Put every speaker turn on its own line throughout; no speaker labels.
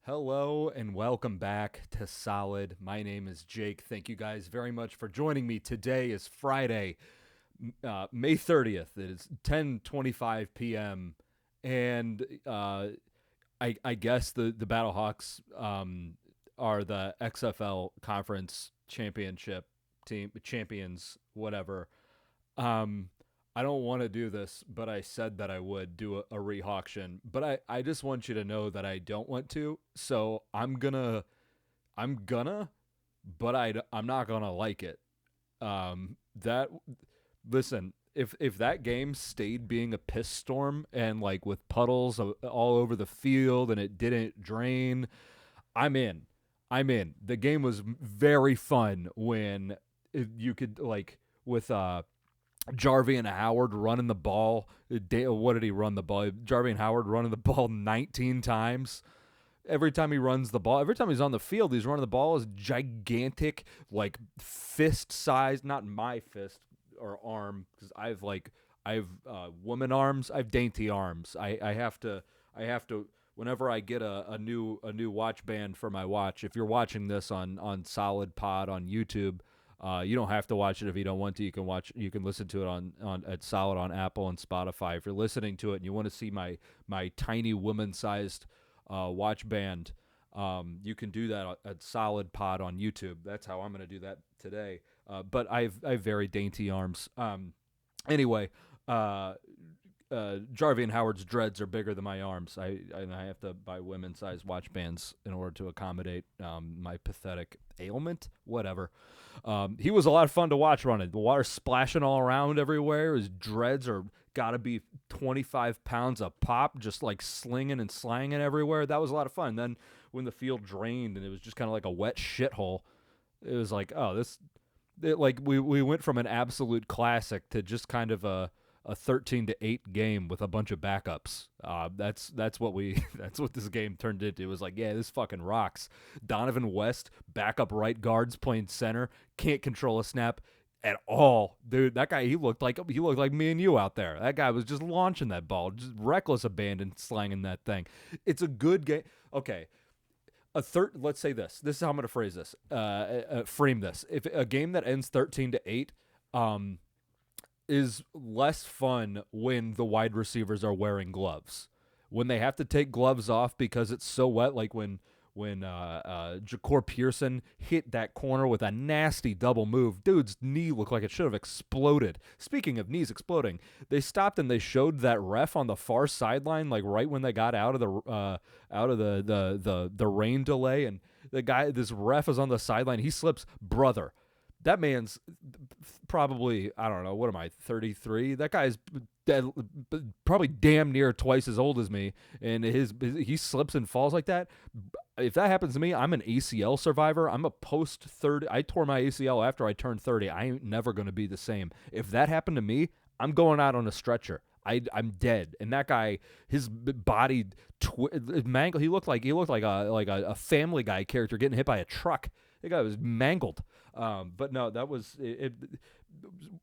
Hello and welcome back to Solid. My name is Jake. Thank you guys very much for joining me. Today is Friday, May 30th. It is 10:25 p.m. and I guess the Battlehawks are the XFL conference championship team champions, whatever. Um, I don't want to do this, but I said that I would do a reHawktion. But I just want you to know that I don't want to. So I'm gonna, but I'm not gonna like it. That listen, if that game stayed being a piss storm and like with puddles all over the field and it didn't drain, I'm in. I'm in. The game was very fun when you could like with Jarvie and Howard running the ball. What did he run the ball? Jarvie and Howard running the ball 19 times. Every time he runs the ball, every time he's on the field, he's running the ball is gigantic, like fist size, not my fist or arm, because I have woman arms, I have dainty arms. I have to whenever I get a new watch band for my watch. If you're watching this on Solid Pod on YouTube, you don't have to watch it if you don't want to. You can listen to it on at Solid on Apple and Spotify. If you're listening to it and you want to see my tiny woman sized watch band, you can do that at Solid Pod on YouTube. That's how I'm going to do that today. But I have very dainty arms. Anyway, uh, Jarvie and Howard's dreads are bigger than my arms. I have to buy women's size watch bands in order to accommodate my pathetic ailment. Whatever. He was a lot of fun to watch running. The water splashing all around everywhere. His dreads are got to be 25 pounds a pop, just like slinging and slanging everywhere. That was a lot of fun. Then when the field drained and it was just kind of like a wet shithole, it was like, oh, like we went from an absolute classic to just kind of a 13-8 game with a bunch of backups. That's what we that's what this game turned into. It was like, yeah, this fucking rocks. Donovan West, backup right guards playing center, can't control a snap at all, dude. That guy, he looked like me and you out there. That guy was just launching that ball, just reckless abandon, slanging that thing. It's a good game. Okay, let's say this. This is how I'm gonna phrase this. Frame this. If a game that ends 13-8, um, is less fun when the wide receivers are wearing gloves. When they have to take gloves off because it's so wet, like when Ja'Cour Pearson hit that corner with a nasty double move. Dude's knee looked like it should have exploded. Speaking of knees exploding, they stopped and they showed that ref on the far sideline, like right when they got out of the rain delay, and this ref is on the sideline. He slips, brother. That man's probably, I don't know, what am I, 33? That guy's dead, probably damn near twice as old as me, and he slips and falls like that. If that happens to me, I'm an ACL survivor. I'm a post 30. I tore my ACL after I turned 30. I ain't never going to be the same. If that happened to me, I'm going out on a stretcher. I'm dead. And that guy, his body mangled. He looked like a Family Guy character getting hit by a truck. That guy was mangled. But no, that was it.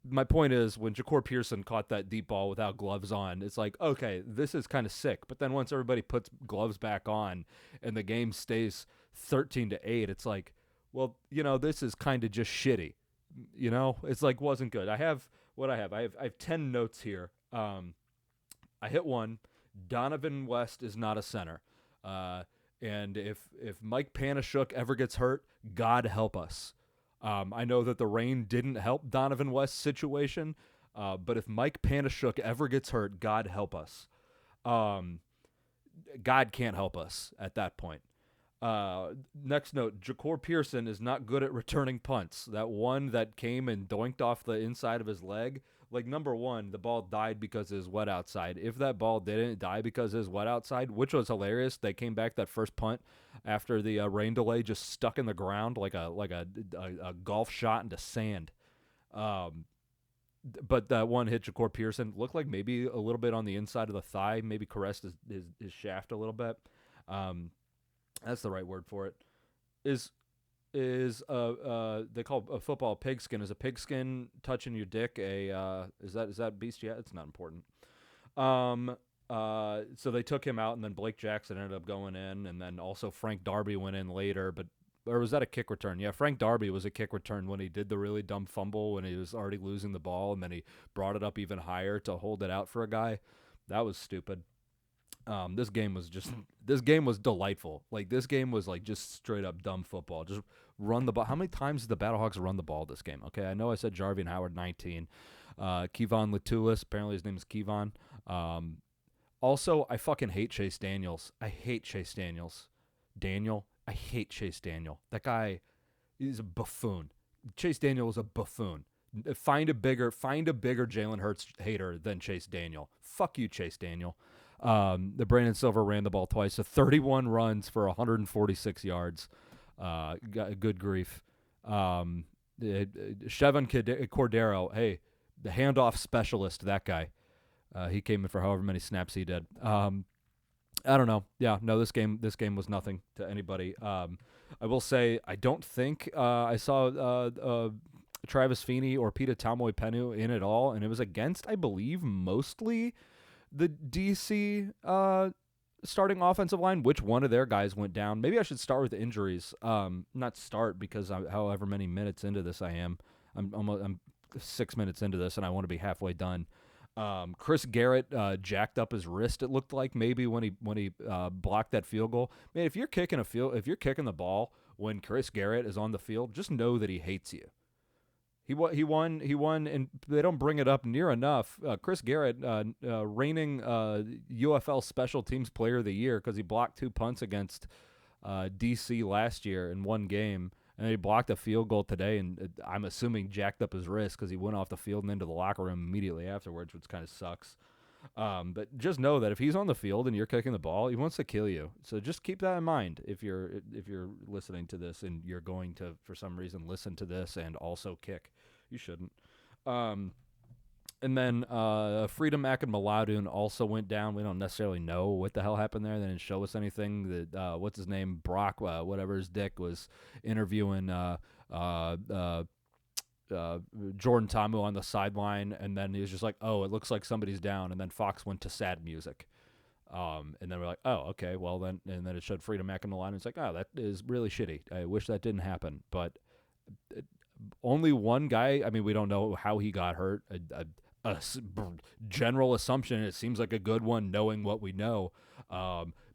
My point is, when Ja'Cour Pearson caught that deep ball without gloves on, it's like, okay, this is kind of sick. But then once everybody puts gloves back on and the game stays 13-8, it's like, well, this is kind of just shitty. It's like wasn't good. I have what I have. I have 10 notes here. I hit one. Donovan West is not a center. And if Mike Panashuk ever gets hurt, God help us. I know that the rain didn't help Donovan West's situation, but if Mike Panashuk ever gets hurt, God help us. God can't help us at that point. Next note, Ja'Cour Pearson is not good at returning punts. That one that came and doinked off the inside of his leg, like number one, the ball died because it was wet outside. If that ball didn't die because it was wet outside, which was hilarious, they came back that first punt after the rain delay just stuck in the ground like a golf shot into sand. Um, but that one hit Ja'Cour Pearson looked like maybe a little bit on the inside of the thigh, maybe caressed his shaft a little bit. Um, that's the right word for it. Is they call a football pigskin. Is a pigskin touching your dick a is that bestiality? It's not important. Um So they took him out, and then Blake Jackson ended up going in, and then also Frank Darby went in later. But or was that a kick return? Yeah, Frank Darby was a kick return when he did the really dumb fumble when he was already losing the ball, and then he brought it up even higher to hold it out for a guy. That was stupid. This game was delightful. Like this game was like just straight up dumb football. Just run the ball. How many times did the Battlehawks run the ball this game? Okay, I know I said Jarvie and Howard 19. Kevon Latulis, apparently his name is Kevon. Also, I fucking hate Chase Daniels. I hate Chase Daniels. I hate Chase Daniel. That guy is a buffoon. Chase Daniel is a buffoon. Find a bigger Jalen Hurts hater than Chase Daniel. Fuck you, Chase Daniel. The Brandon Silver ran the ball twice, so 31 runs for 146 yards. Good grief. Chevon Cordero, hey, the handoff specialist, that guy. He came in for however many snaps he did. I don't know. Yeah, no, this game was nothing to anybody. I will say I don't think I saw Travis Feeney or Pita Taumoi-Penu in at all, and it was against, I believe, mostly the DC starting offensive line. Which one of their guys went down? Maybe I should start with the injuries. Not start because however many minutes into this I am. I'm 6 minutes into this, and I want to be halfway done. Chris Garrett jacked up his wrist. It looked like maybe when he blocked that field goal. Man, if you're kicking the ball when Chris Garrett is on the field, just know that he hates you. He won, and they don't bring it up near enough. Chris Garrett, reigning UFL Special Teams Player of the Year because he blocked 2 punts against DC last year in one game. And he blocked a field goal today, and I'm assuming jacked up his wrist because he went off the field and into the locker room immediately afterwards, which kind of sucks. But just know that if he's on the field and you're kicking the ball, he wants to kill you. So just keep that in mind if you're listening to this and you're going to, for some reason, listen to this and also kick. You shouldn't. And then Freedom Akinmaladun also went down. We don't necessarily know what the hell happened there. They didn't show us anything. That what's his name, Brock, whatever his dick, was interviewing Jordan Tamu on the sideline, and then he was just like, "Oh, it looks like somebody's down." And then Fox went to sad music, and then we're like, "Oh, okay, well then." And then it showed Freedom Akinmaladun. It's like, "Oh, that is really shitty. I wish that didn't happen." But only one guy. I mean, we don't know how he got hurt. A general assumption, it seems like a good one knowing what we know,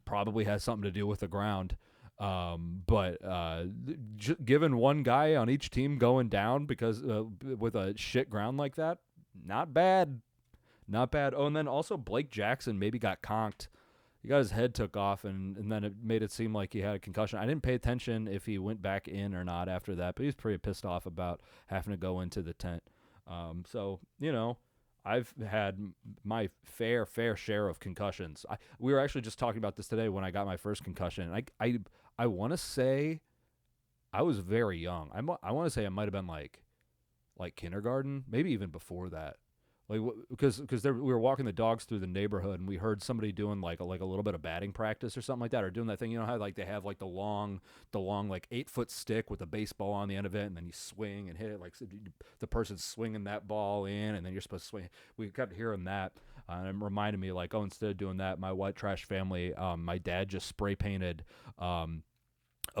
probably has something to do with the ground, but given one guy on each team going down because with a shit ground like that, not bad. Oh, and then also Blake Jackson maybe got conked. He got his head took off, and then it made it seem like he had a concussion. I didn't pay attention if he went back in or not after that, but he was pretty pissed off about having to go into the tent. So, I've had my fair share of concussions. We were actually just talking about this today when I got my first concussion. I want to say I was very young. I want to say I might have been like kindergarten, maybe even before that. Like because we were walking the dogs through the neighborhood and we heard somebody doing like a little bit of batting practice or something like that, or doing that thing. You know how like they have like the long like 8-foot stick with a baseball on the end of it, and then you swing and hit it like the person's swinging that ball in, and then you're supposed to swing. We kept hearing that, and it reminded me like, oh, instead of doing that, my white trash family, my dad just spray painted a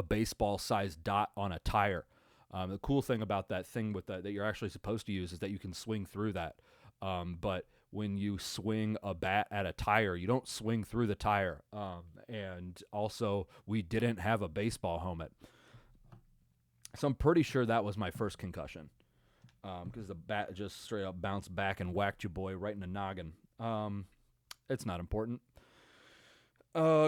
baseball-sized dot on a tire. The cool thing about that thing with that you're actually supposed to use is that you can swing through that. But when you swing a bat at a tire, you don't swing through the tire. And also, we didn't have a baseball helmet. So I'm pretty sure that was my first concussion. Because the bat just straight up bounced back and whacked your boy right in the noggin. It's not important.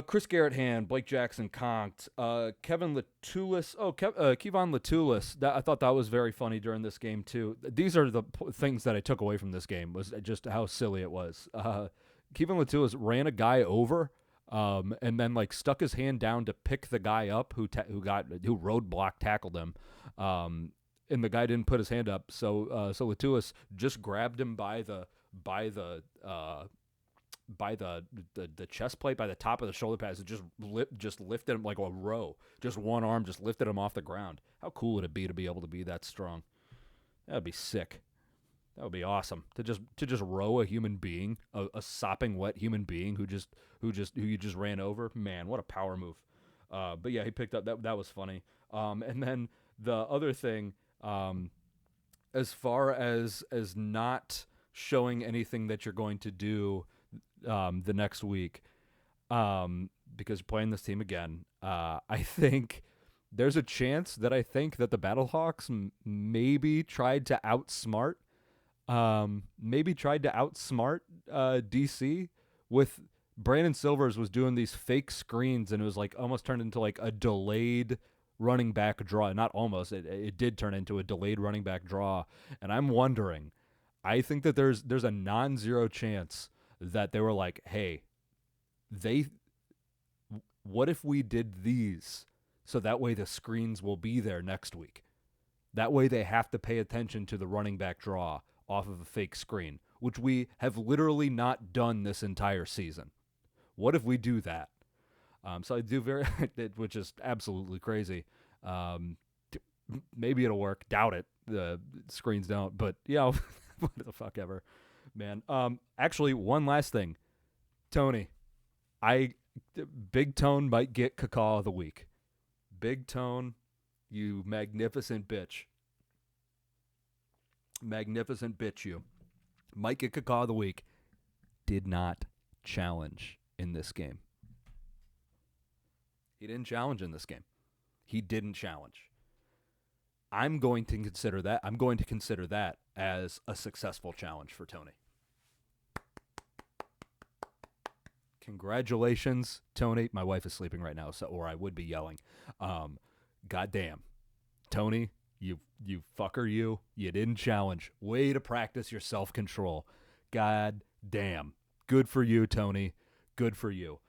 Chris Garrett hand, Blake Jackson conked, Kevon Latulis. Kevon Latulis. I thought that was very funny during this game too. These are the things that I took away from this game, was just how silly it was. Kevon Latulis ran a guy over, and then like stuck his hand down to pick the guy up who roadblock tackled him. And the guy didn't put his hand up, so Latulis just grabbed him by the chest plate, by the top of the shoulder pads, and just lifted him like a row. Just one arm just lifted him off the ground. How cool would it be to be able to be that strong? That'd be sick. That would be awesome to just row a human being, a sopping wet human being who you just ran over. Man, what a power move. But yeah, he picked up that was funny. And then the other thing, as far as not showing anything that you're going to do the next week, because you're playing this team again, I think there's a chance that I think that the Battlehawks maybe tried to outsmart DC with Brandon Silvers was doing these fake screens, and it was like almost turned into like a delayed running back draw. Not almost, it did turn into a delayed running back draw. And I'm wondering, I think that there's a non-zero chance that they were like, hey, what if we did these so that way the screens will be there next week? That way they have to pay attention to the running back draw off of a fake screen, which we have literally not done this entire season. What if we do that? So I do which is absolutely crazy. Maybe it'll work. Doubt it. The screens don't. But yeah, what the fuck ever, man. Actually, one last thing, Tony. Big Tone might get Cacaw of the Week. Big Tone, you magnificent bitch. Magnificent bitch, you. Might get Cacaw of the Week. Did not challenge in this game. He didn't challenge in this game. He didn't challenge. I'm going to consider that as a successful challenge for Tony. Congratulations, Tony. My wife is sleeping right now, or I would be yelling. Goddamn. Tony, you fucker, you didn't challenge. Way to practice your self-control. God damn. Good for you, Tony. Good for you.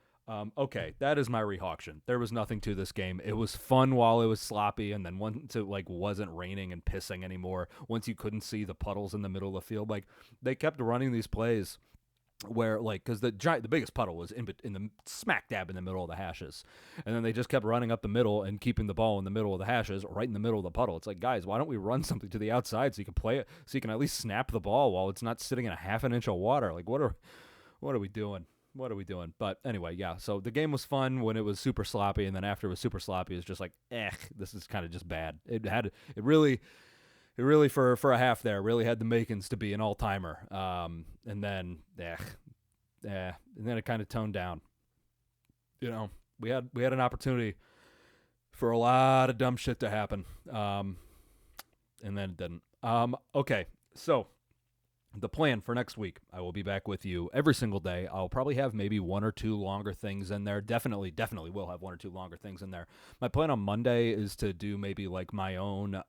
Okay, that is my reHawktion. There was nothing to this game. It was fun while it was sloppy, and then once it wasn't raining and pissing anymore, once you couldn't see the puddles in the middle of the field, they kept running these plays where because the biggest puddle was in the smack dab in the middle of the hashes, and then they just kept running up the middle and keeping the ball in the middle of the hashes, right in the middle of the puddle. It's like, guys, why don't we run something to the outside so you can play it, so you can at least snap the ball while it's not sitting in a half an inch of water? Like, what are we doing? What are we doing? But anyway, yeah, so the game was fun when it was super sloppy, and then after it was super sloppy, it was just like, this is kind of just bad. It really for a half there really had the makings to be an all-timer. And then and then it kind of toned down. You know, we had an opportunity for a lot of dumb shit to happen. And then it didn't. Okay, so the plan for next week, I will be back with you every single day. I'll probably have maybe one or two longer things in there. Definitely will have one or two longer things in there. My plan on Monday is to do maybe like my own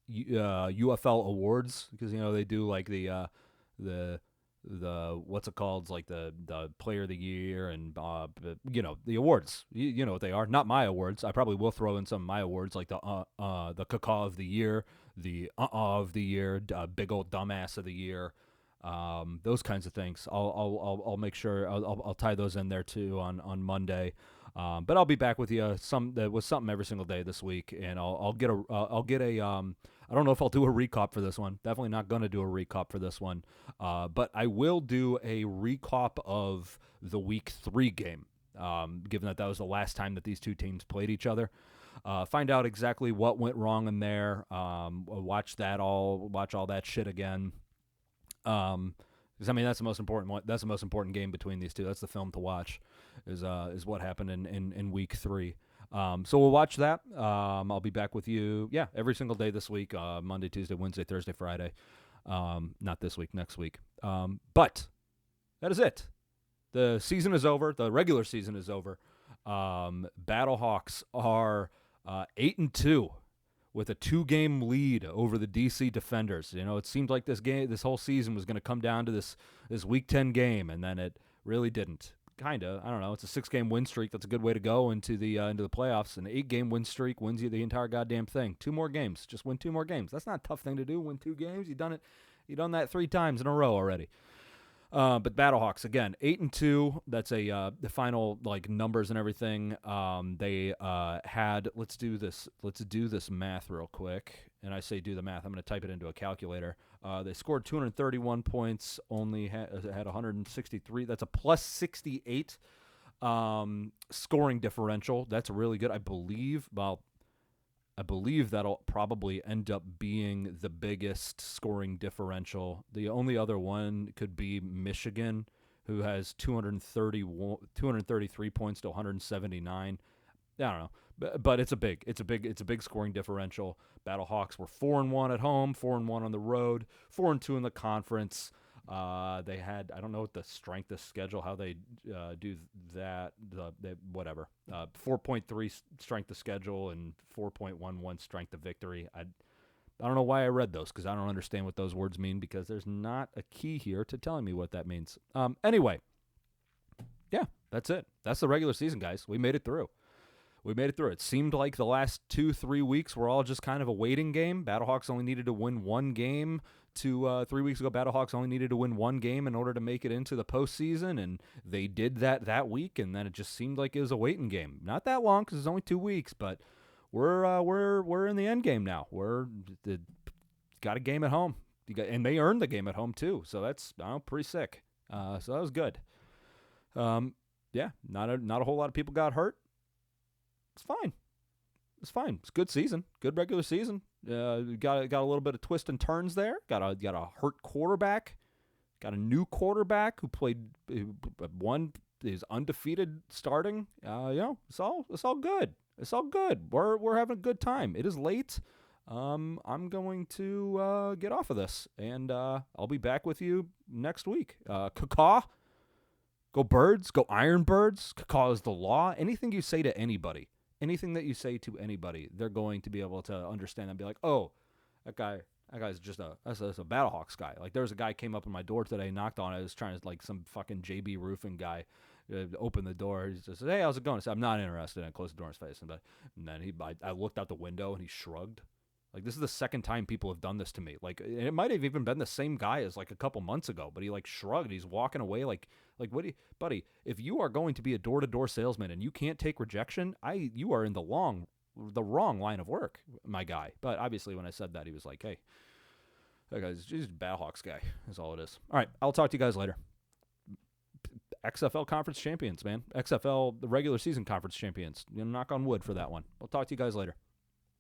UFL awards, because they do like the what's it called? It's like the player of the year and the awards. You know what they are. Not my awards. I probably will throw in some of my awards, like the cacaw of the year, the of the year, big old dumbass of the year, those kinds of things. I'll make sure I'll tie those in there too on Monday. But I'll be back with you with something every single day this week, and I'll get a I don't know if I'll do a recap for this one. Definitely not going to do a recap for this one. But I will do a recap of the Week 3 game, given that was the last time that these two teams played each other. Find out exactly what went wrong in there. Watch all that shit again. Because that's the most important one. That's the most important game between these two. That's the film to watch. Is what happened in Week 3. So we'll watch that. I'll be back with you, every single day this week, Monday, Tuesday, Wednesday, Thursday, Friday. Not this week, next week. But that is it. The season is over. The regular season is over. Battlehawks are 8-2 with a 2-game lead over the DC Defenders. It seemed like this whole season was going to come down to this Week 10 game, and then it really didn't. Kinda, I don't know. It's a 6-game win streak. That's a good way to go into the playoffs. An 8-game win streak wins you the entire goddamn thing. 2 more games, just win 2 more games. That's not a tough thing to do. Win 2 games. You've done it. You've done that 3 times in a row already. But Battlehawks again, 8-2. That's the final like numbers and everything. They had let's do this math real quick. And I say do the math. I'm going to type it into a calculator. They scored 231 points. Only had 163. That's a plus 68 scoring differential. That's really good. I believe that'll probably end up being the biggest scoring differential. The only other one could be Michigan, who has 233 points to 179. I don't know, but it's a big scoring differential. Battlehawks were 4-1 at home, 4-1 on the road, 4-2 in the conference. They had, I don't know what the strength of schedule, how they do that, 4.3 strength of schedule and 4.11 strength of victory. I don't know why I read those, because I don't understand what those words mean, because there's not a key here to telling me what that means. Anyway, yeah, that's it. That's the regular season, guys. We made it through. It seemed like the last 2-3 weeks were all just kind of a waiting game. Battlehawks only needed to win one game. 3 weeks ago, Battlehawks only needed to win one game in order to make it into the postseason, and they did that week, and then it just seemed like it was a waiting game. Not that long, because it's only 2 weeks, but we're in the end game now. Got a game at home, and they earned the game at home too, so that's pretty sick. So that was good. Yeah, not a whole lot of people got hurt. It's fine. It's a good season. Good regular season. Got a little bit of twist and turns there. Got a hurt quarterback. Got a new quarterback who is undefeated starting. It's all good. It's all good. We're having a good time. It is late. I'm going to get off of this, and I'll be back with you next week. Caw. Go Birds. Go Iron Birds. Caw is the law. Anything you say to anybody. Anything that you say to anybody, they're going to be able to understand and be like, oh, that guy's just that's a Battlehawks guy. Like, there was a guy came up in my door today, knocked on it. I was trying to, like, some fucking JB roofing guy open the door. He just said, hey, how's it going? I said, I'm not interested. And I closed the door in his face. And then I looked out the window and he shrugged. Like, this is the second time people have done this to me. Like, it might have even been the same guy as, like, a couple months ago, but he, like, shrugged. He's walking away like what do you, buddy, if you are going to be a door-to-door salesman and you can't take rejection, you are in the wrong line of work, my guy. But obviously when I said that, he was like, hey, that guy's just a Battlehawks guy. That's all it is. All right, I'll talk to you guys later. XFL conference champions, man. XFL, the regular season conference champions. Knock on wood for that one. I'll talk to you guys later.